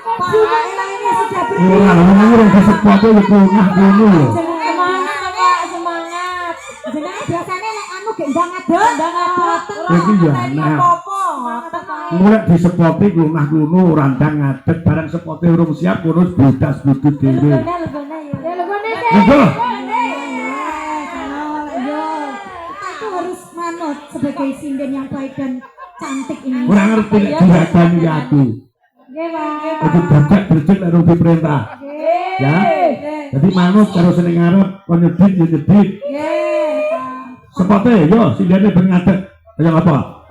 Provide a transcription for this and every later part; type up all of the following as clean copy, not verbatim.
ini sudah berdiri. Orang disepotnya itu ngono lho. Semangat. Jenenge biasane nek anu gendang adot. Iki ya apa-apa. Mulai disepoti lunah ngono randang ngadeg barang sepote urung siap urus bodas budut dhewe. Aku harus manut sebagai sinden yang baik dan cantik ini. Ora ngerti nek diradani aku. Nggih, Pak. Kudu dadak berjek nek urung diperintah. Ya. Jadi manut karo sing ngarep kon nyedhit ya nyedhit. Sepote yo sindene ben ngadeg. Kaya apa?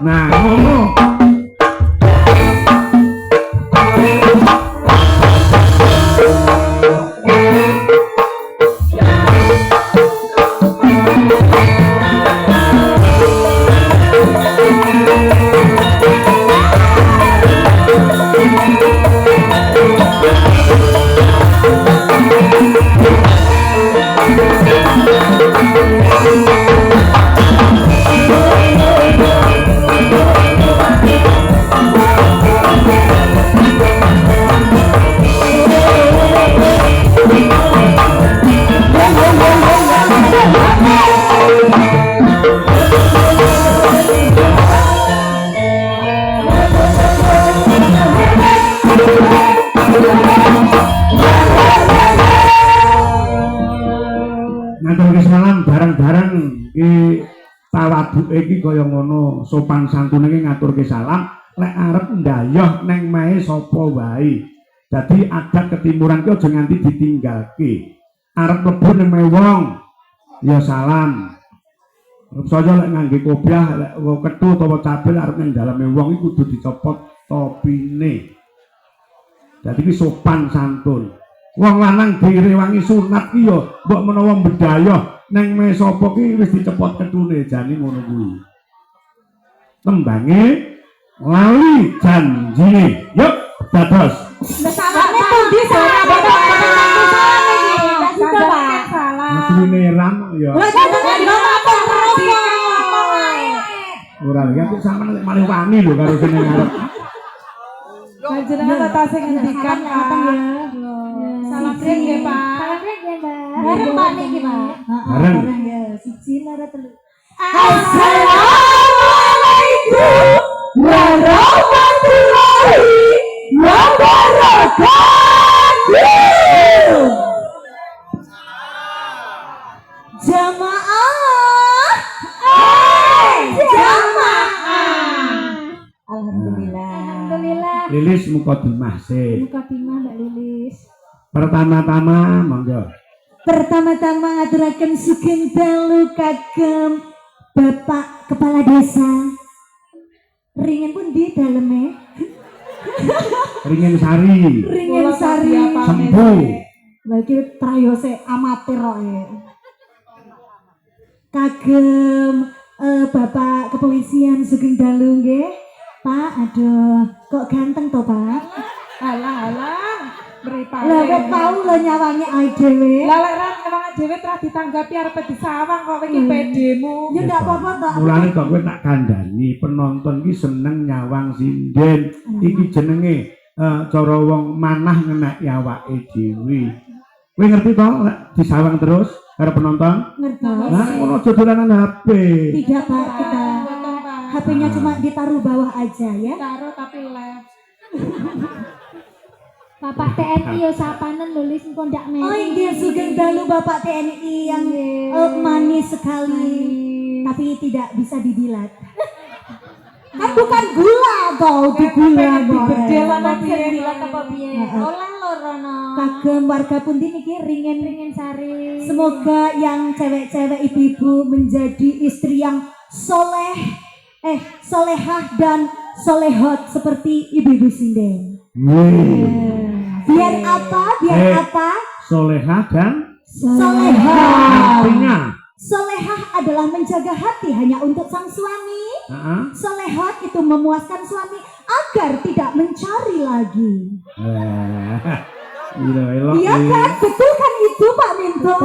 Nah, ngono. Barang-barang iki tawaduke iki kaya ngono, sopan santune iki ngaturke salam, lek arep ndayoh neng mae sapa wae. Dadi adat ketimuran ki aja nganti ditinggalke. Arep mlebu neng mae wong ya salam. Saya lek ngangge kopiah lek kethu utawa cabel arep neng daleme wong iki kudu dicopot topine. Dadi ki sopan santun. Wong lanang direwangi sunat ki ya mbok menawa mbedayoh neng me sapa ki wis dicepot ketune jane ngono kuwi. Tembange lali janjine. Yuk dados. Salame pundi salame iki? Salam. Asline ram ya. Lah jenenge apa ora ya kok sampeyan lek malih wani lho karo sing ngarep. Panjenengan tata sing ngendikan apa ya? Salam nggih, Pak. Salam nggih, Mbak. Bareng Pak niki, Pak. Bareng. Ya, siji loro telu. Assalamualaikum warahmatullahi wabarakatuh. Jamaah. Jamaah. Alhamdulillah. Lilis mukadimah sih. Mukadimah Mbak Lilis. Pertama-tama monggo. Pertama-tama ngaturaken sugeng dalu kagem Bapak Kepala Desa. Ringin pun di daleme. Ringin Sari. Ringin Sari. Sembuh. Lagi trayose amatir kok ya. Kagem Bapak Kepolisian sugeng dalu nggih. Pak, aduh, kok ganteng toh, Pak? Alah, mripate. Lah kok tau lho nyawangi ae dhewe. Lah lek ra nyawangi dhewe telah ditanggapi arep disawang kok iki pedemu. Ya ndak apa-apa tok. Mulane kok kowe tak kandhani penonton ki seneng nyawang sinden. Iki jenenge cara wong manah ngeneki awake dhewe. Kowe ngerti to lek disawang terus karo penonton? Ngerti. Nah, ngono aja dolanan HP. Tidak, Pak, kita HP-nya cuma ditaruh bawah aja ya. Taruh tapi left. Bapak TNI yo sapanen lho Lis engko ndak meri. Oh iya, sugeng dalu Bapak TNI yang manis sekali, tapi tidak bisa didilat. Kan bukan gula toh, di gula Bedel ana Dilat apa piye? Oleh lho Rono. Kagem warga pundi niki ringin Ringin Sari. semoga yang cewek-cewek ibu-ibu menjadi istri yang solehah dan solehot seperti ibu-ibu sinden. Biar apa? Solehah dan Solehah. artinya Solehah adalah menjaga hati hanya untuk sang suami. Solehot itu memuaskan suami agar tidak mencari lagi. Iya kan? Betul kan itu Pak Minto?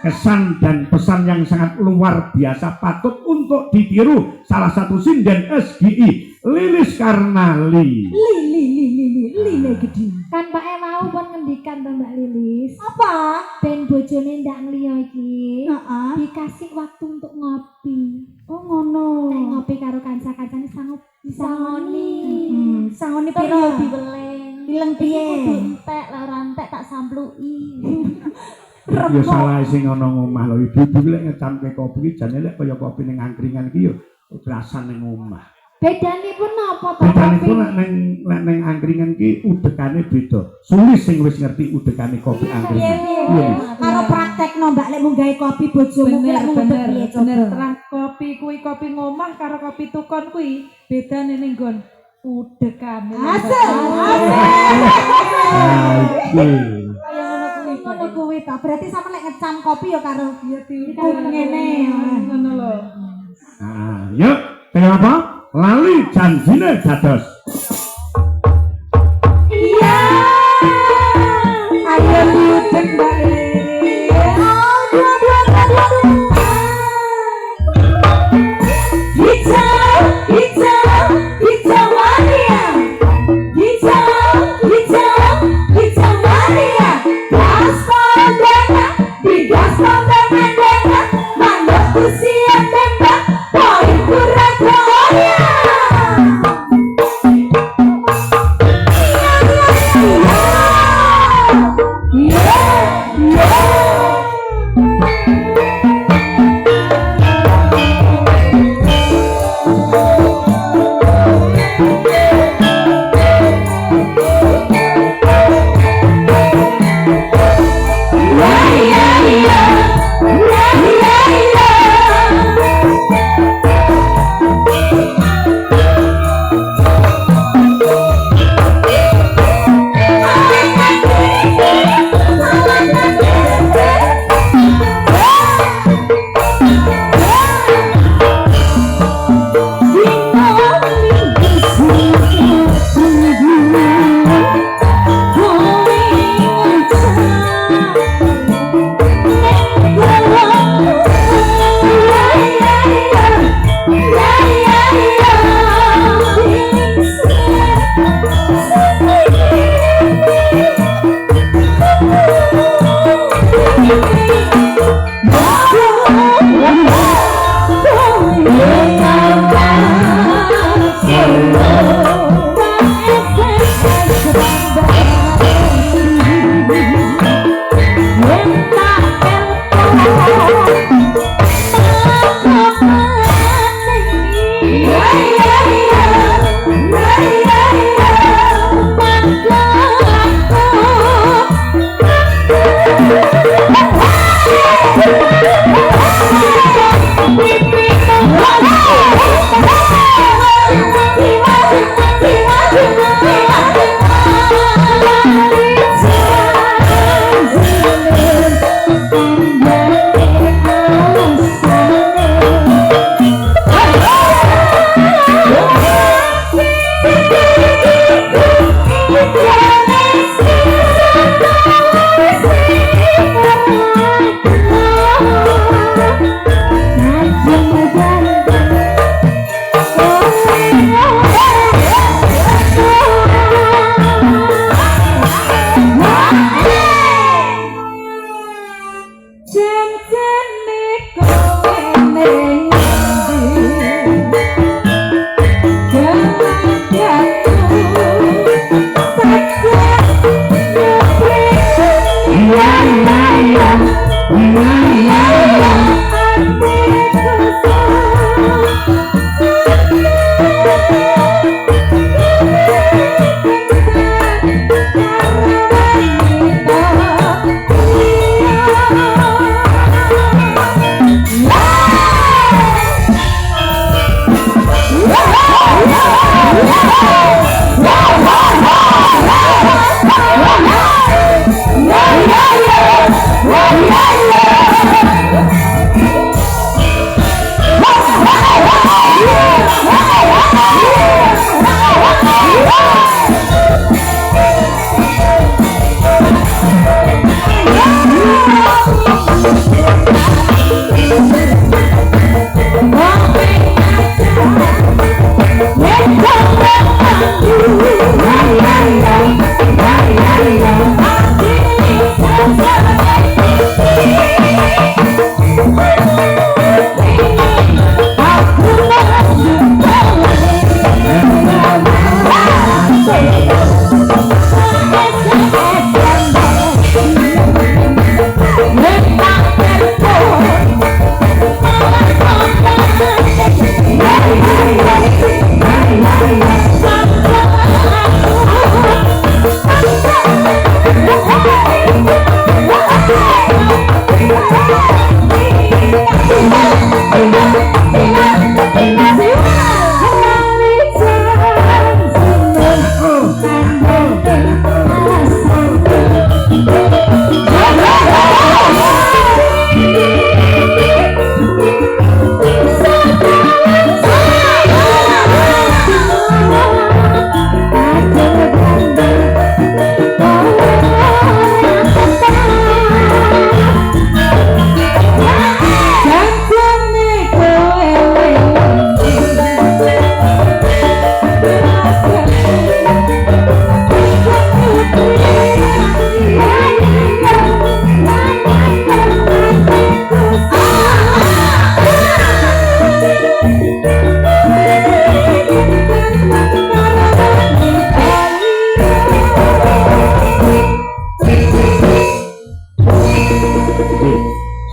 Kesan dan pesan yang sangat luar biasa patut untuk ditiru salah satu sinden SGI Lilis Karnali. Kopine gede. Kan Pak E mau pun ngendikan to Mbak Lilis. Apa? Ben bojone ndak ngeliya iki. Heeh. Dikasih waktu untuk ngopi. Oh ngono. Nek ngopi karo kanca-kancane sanggup disangoni. Sangone Terus piro? dibeleng. Bileng Iki kudu piye? entek, lek ora entek tak sampluki. Ya salah sing ana ngomah lho ibu-ibu lek ngecamke kopi iki jane lek kaya kopi ning angkringan iki yo rasane ning omah. Bedanipun napa to? Bedane ku lek ning angkringan iki udekane beda. Sulis sing wis ngerti udekane kopi angkringan. Iya. Karo praktekno Mbak lek mung gawe kopi bojomu ki lek mung Bener, piye bener. coba. Terang kopi kuwi kopi ngomah karo kopi tukon kuwi bedane ning nggon udekane. Asik. Iki. Ngono kuwi to. Berarti sampe lek ngecam kopi ya karo ngene. Ngono lho. Nah, yuk, kaya apa? Lali janjine dados. Iya. Ayo diudek Mbak Lili. Aduh. Hijau mania. Hijau mania. Gaspol dengan manuk usia tembak. Poin kurang goyang.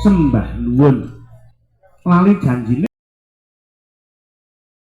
sembah nuwun lali janjine